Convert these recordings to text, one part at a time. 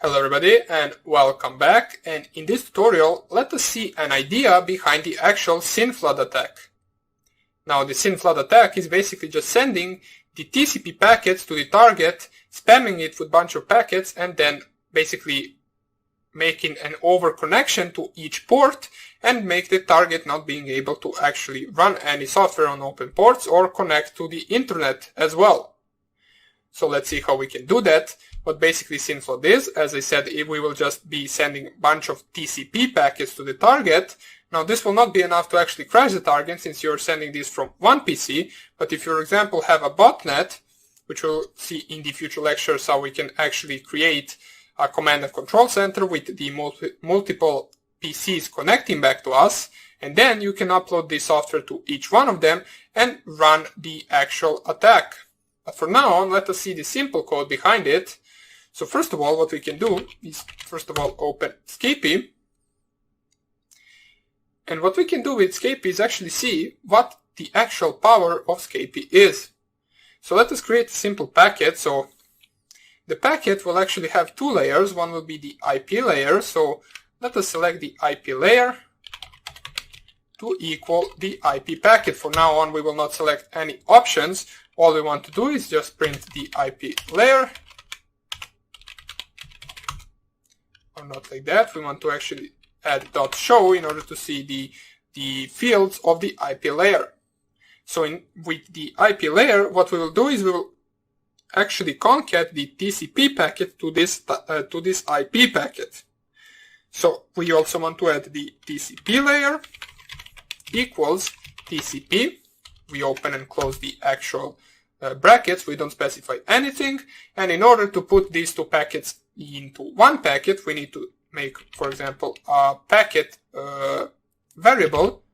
Hello everybody and welcome back, and in this tutorial let us see an idea behind the actual SYN flood attack. Now the SYN flood attack is basically just sending the TCP packets to the target, spamming it with a bunch of packets, and then basically making an over connection to each port and make the target not being able to actually run any software on open ports or connect to the internet as well. So let's see how we can do that. What basically SYN flood is, as I said, we will just be sending a bunch of TCP packets to the target. Now this will not be enough to actually crash the target since you're sending this from one PC, but if you, for example, have a botnet, which we'll see in the future lectures how we can actually create a command and control center with the multiple PCs connecting back to us, and then you can upload the software to each one of them and run the actual attack. But for now on, let us see the simple code behind it. So first of all, what we can do is first of all open Scapy. And what we can do with Scapy is actually see what the actual power of Scapy is. So let us create a simple packet. So the packet will actually have two layers. One will be the IP layer. So let us select the IP layer to equal the IP packet. For now on, we will not select any options. All we want to do is just print the IP layer. Or not like that. We want to actually add .show in order to see the fields of the IP layer. So with the IP layer, what we will do is we will actually concat the TCP packet to this IP packet. So we also want to add the TCP layer equals TCP. We open and close the actual brackets. We don't specify anything. And in order to put these two packets into one packet, we need to make, for example, a packet variable,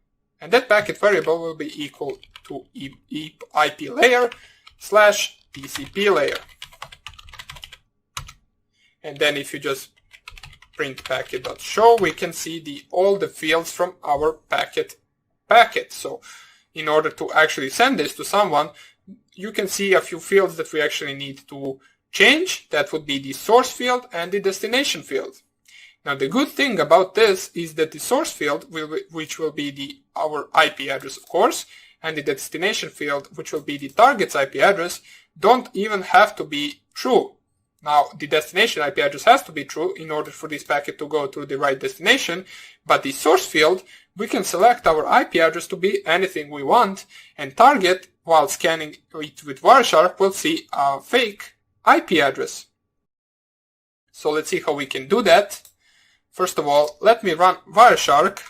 and that packet variable will be equal to IP layer / TCP layer. And then if you just print packet.show, we can see all the fields from our packet. So in order to actually send this to someone, you can see a few fields that we actually need to change. That would be the source field and the destination field. Now the good thing about this is that the source field, which will be our IP address of course, and the destination field, which will be the target's IP address, don't even have to be true. Now the destination IP address has to be true in order for this packet to go to the right destination, but the source field, we can select our IP address to be anything we want, and target, while scanning it with Wireshark, will see a fake IP address. So let's see how we can do that. First of all, let me run Wireshark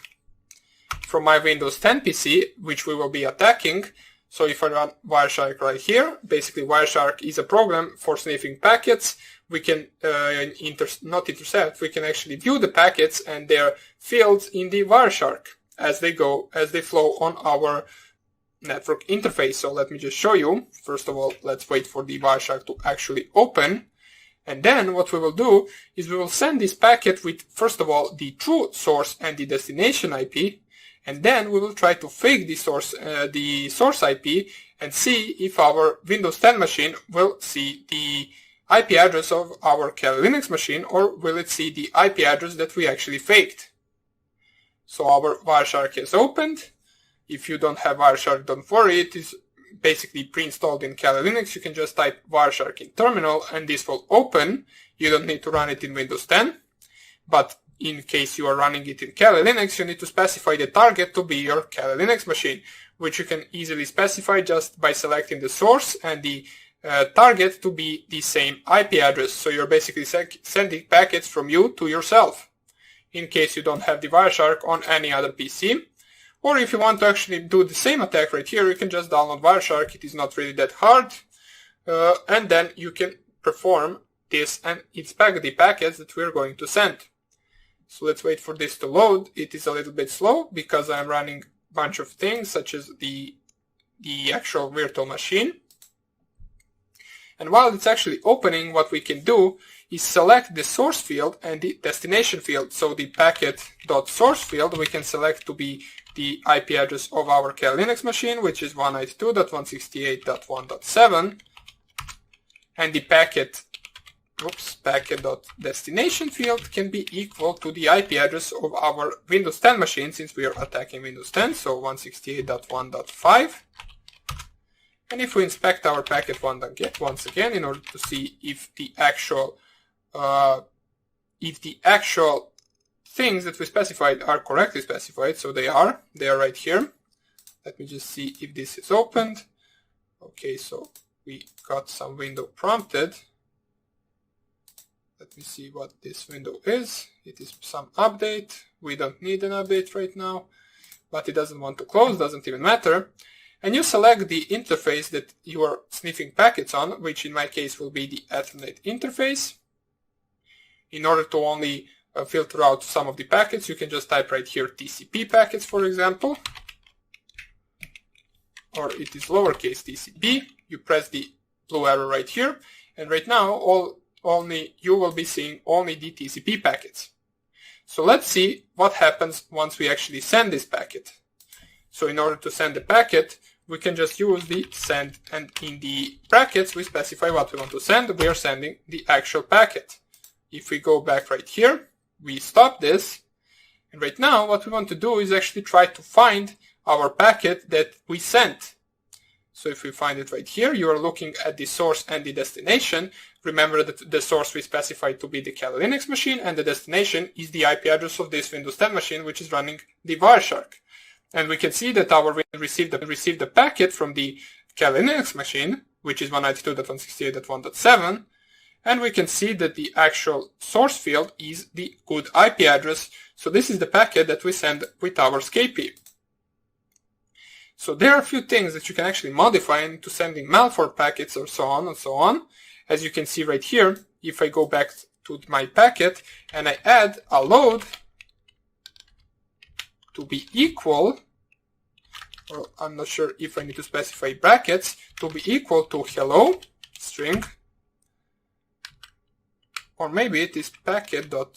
from my Windows 10 PC, which we will be attacking. So if I run Wireshark right here, basically Wireshark is a program for sniffing packets. We can not intercept, we can actually view the packets and their fields in the Wireshark as they flow on our network interface. So let me just show you. First of all, let's wait for the Wireshark to actually open. And then what we will do is we will send this packet with, first of all, the true source and the destination IP. And then we will try to fake the source IP and see if our Windows 10 machine will see the IP address of our Kali Linux machine, or will it see the IP address that we actually faked. So our Wireshark is opened. If you don't have Wireshark, don't worry, it is basically pre-installed in Kali Linux. You can just type Wireshark in terminal and this will open. You don't need to run it in Windows 10. But in case you are running it in Kali Linux, you need to specify the target to be your Kali Linux machine, which you can easily specify just by selecting the source and the target to be the same IP address. So you're basically sending packets from you to yourself, in case you don't have the Wireshark on any other PC. Or if you want to actually do the same attack right here, you can just download Wireshark. It is not really that hard. And then you can perform this and inspect the packets that we're going to send. So let's wait for this to load. It is a little bit slow because I'm running a bunch of things such as the actual virtual machine. And while it's actually opening, what we can do is select the source field and the destination field. So the packet.source field we can select to be the IP address of our Kali Linux machine, which is 192.168.1.7, and the packet packet.destination field can be equal to the IP address of our Windows 10 machine, since we are attacking Windows 10, so 168.1.5. And if we inspect our packet once again in order to see if the actual things that we specified are correctly specified, so they are right here. Let me just see if this is opened. Okay, so we got some window prompted. Let me see what this window is. It is some update. We don't need an update right now, but it doesn't want to close, doesn't even matter. And you select the interface that you are sniffing packets on, which in my case will be the Ethernet interface. In order to only filter out some of the packets, you can just type right here TCP packets, for example. Or it is lowercase TCP. You press the blue arrow right here, and right now you will be seeing only the TCP packets. So let's see what happens once we actually send this packet. So in order to send the packet, we can just use the send, and in the brackets we specify what we want to send. We are sending the actual packet. If we go back right here, we stop this, and right now what we want to do is actually try to find our packet that we sent. So if we find it right here, you are looking at the source and the destination. Remember that the source we specified to be the Kali Linux machine, and the destination is the IP address of this Windows 10 machine, which is running the Wireshark. And we can see that our received the packet from the Kali Linux machine, which is 192.168.1.7, and we can see that the actual source field is the good IP address. So this is the packet that we send with our SCPI. So there are a few things that you can actually modify into sending malformed packets or so on and so on. As you can see right here, if I go back to my packet and I add a load to be equal, or I'm not sure if I need to specify brackets, to be equal to hello string, or maybe it is packet.raw.load.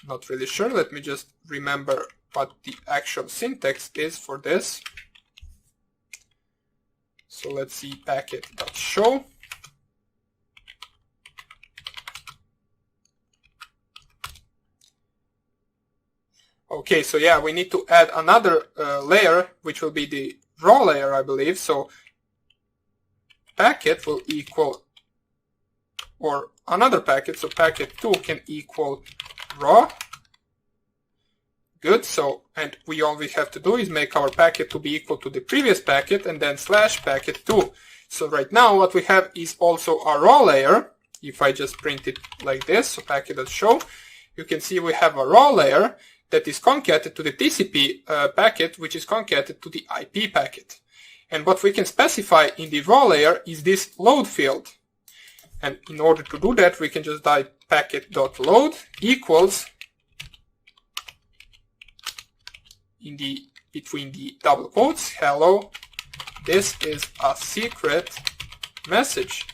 Not really sure. Let me just remember what the actual syntax is for this. So let's see, packet.show. Okay, so yeah, we need to add another layer, which will be the raw layer, I believe. So packet will equal, or another packet, so packet2 can equal raw. Good, so, and all we have to do is make our packet to be equal to the previous packet and then slash packet2. So right now what we have is also a raw layer. If I just print it like this, so packet.show, you can see we have a raw layer that is concatenated to the TCP packet, which is concatenated to the IP packet. And what we can specify in the raw layer is this load field. And in order to do that, we can just type packet.load equals, between the double quotes, hello, this is a secret message.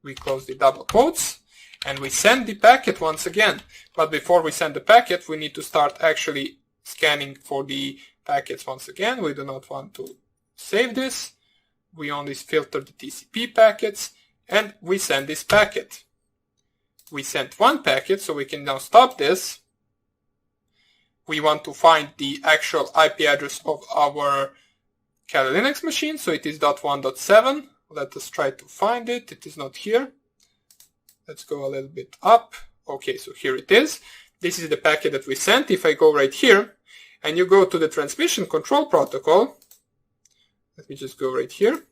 We close the double quotes and we send the packet once again. But before we send the packet, we need to start actually scanning for the packets once again. We do not want to save this. We only filter the TCP packets and we send this packet. We sent one packet, so we can now stop this. We want to find the actual IP address of our Kali Linux machine, so it is .1.7. Let us try to find it. It is not here. Let's go a little bit up. Okay, so here it is. This is the packet that we sent. If I go right here and you go to the transmission control protocol, let me just go right here.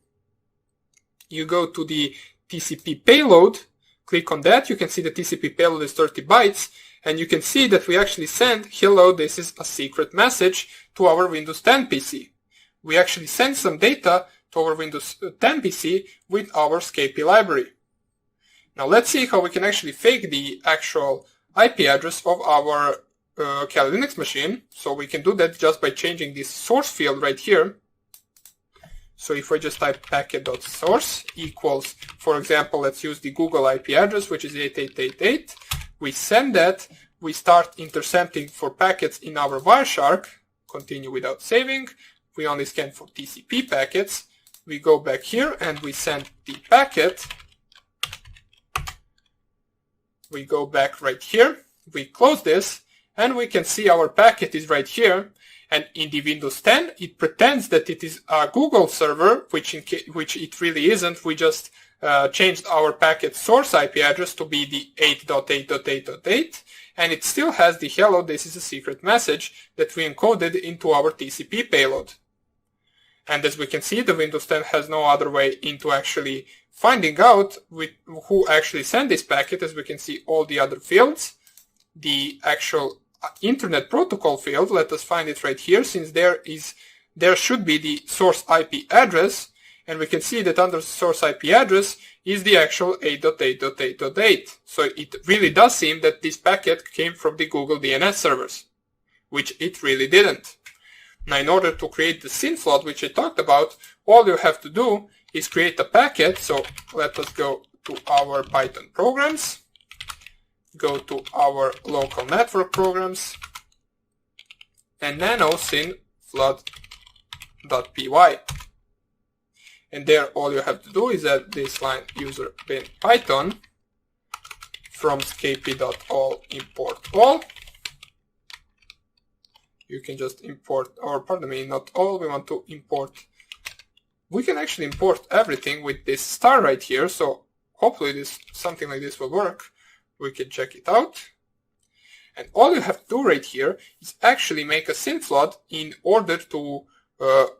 You go to the TCP payload, click on that. You can see the TCP payload is 30 bytes. And you can see that we actually send, hello, this is a secret message to our Windows 10 PC. We actually send some data to our Windows 10 PC with our SCPI library. Now let's see how we can actually fake the actual IP address of our Kali Linux machine. So we can do that just by changing this source field right here. So if I just type packet.source equals, for example, let's use the Google IP address, which is 8888. We send that, we start intercepting for packets in our Wireshark, continue without saving, we only scan for TCP packets, we go back here and we send the packet. We go back right here, we close this, and we can see our packet is right here. And in the Windows 10, it pretends that it is a Google server, which it really isn't. We just changed our packet source IP address to be the 8.8.8.8, and it still has the hello, this is a secret message that we encoded into our TCP payload. And as we can see, the Windows 10 has no other way into actually finding out who actually sent this packet. As we can see, all the other fields, the actual Internet Protocol field, let us find it right here, since there should be the source IP address, and we can see that under source IP address is the actual 8.8.8.8. So it really does seem that this packet came from the Google DNS servers, which it really didn't. Now, in order to create the SYN flood, which I talked about, all you have to do is create a packet. So let us go to our Python programs, go to our local network programs, and nano SYN flood.py. And there all you have to do is add this line user bin python from skp.all import all. You can just import, or pardon me, not all, we want to import. We can actually import everything with this star right here, so hopefully something like this will work. We can check it out. And all you have to do right here is actually make a SYN flood in order to,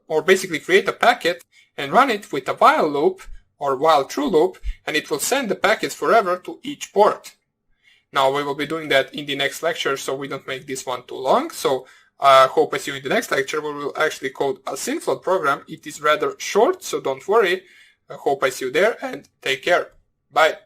or basically create a packet and run it with a while loop or while true loop, and it will send the packets forever to each port. Now we will be doing that in the next lecture, so we don't make this one too long. So I hope I see you in the next lecture where we will actually code a SYN flood program. It is rather short, so don't worry. I hope I see you there, and take care. Bye.